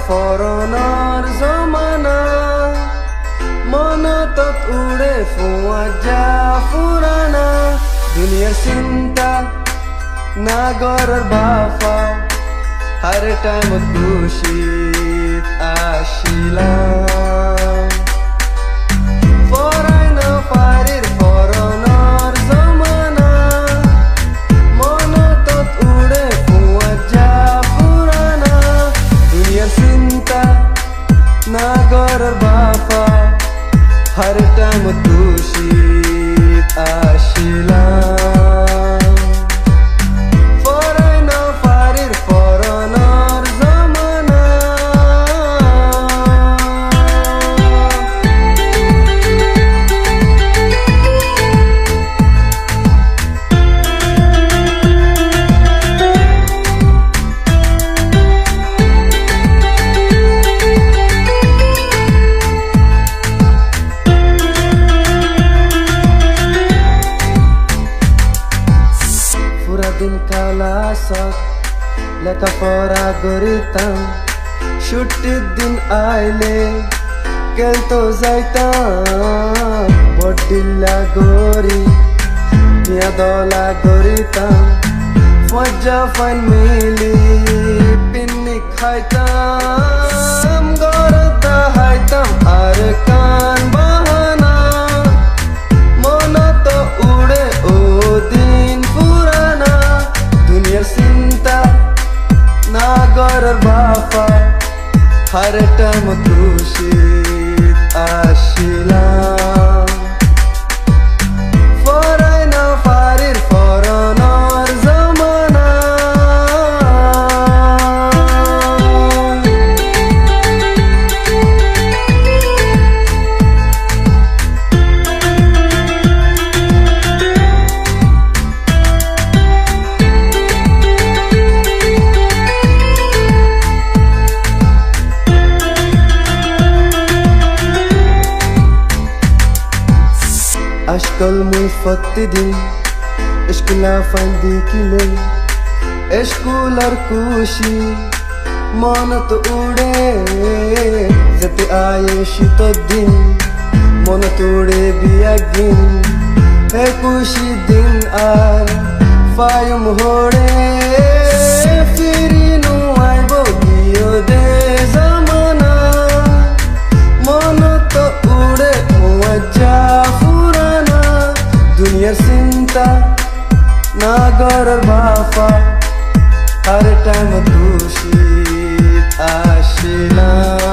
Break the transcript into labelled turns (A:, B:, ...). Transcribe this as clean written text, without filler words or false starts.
A: ফরনার জমানা মনতত উড়ে ফুয়া যা ফুরানা দুনিয়ার চিন্তা না গরর বাফা হর টাইম খুশিত আসিলাম ফরাই না পারির ফরনার জমানা মনতত উড়ে ফুয়া যা ফুরানা দুনিয়ার চিন্তা না গরর বাফা हर टाइम खुशीत आशिलाम फराय ना फारिर फरनार जमाना দিন কালাসক লেখাপড়া করিতাম ছুটির দিন আইলে কেলতো যাইতাম বডিল্লা গরি মিয়া দলা করিতাম মজা ফাইন মিলি পিকনিক খাইতাম গরতা হাইতাম আর কান বাহানা মন তো উড়ে ও দিন পুরানা দুনিয়ার চিন্তা না গরর বাফা হর টাইম খুশিত আসিলাম ফরাই না ফারির ফরনার জমানা Aşkal muy fattidin Eşkula fandikile Eşkular kushi Manat ude Zete aye shitodin Manat ude biyagin He kushi din ar Fayum hode Firinu aibo giyo de zamana Manat ude muajja দুনিয়ার চিন্তা না গরর বাফা হর টাইম খুশিত আসিলাম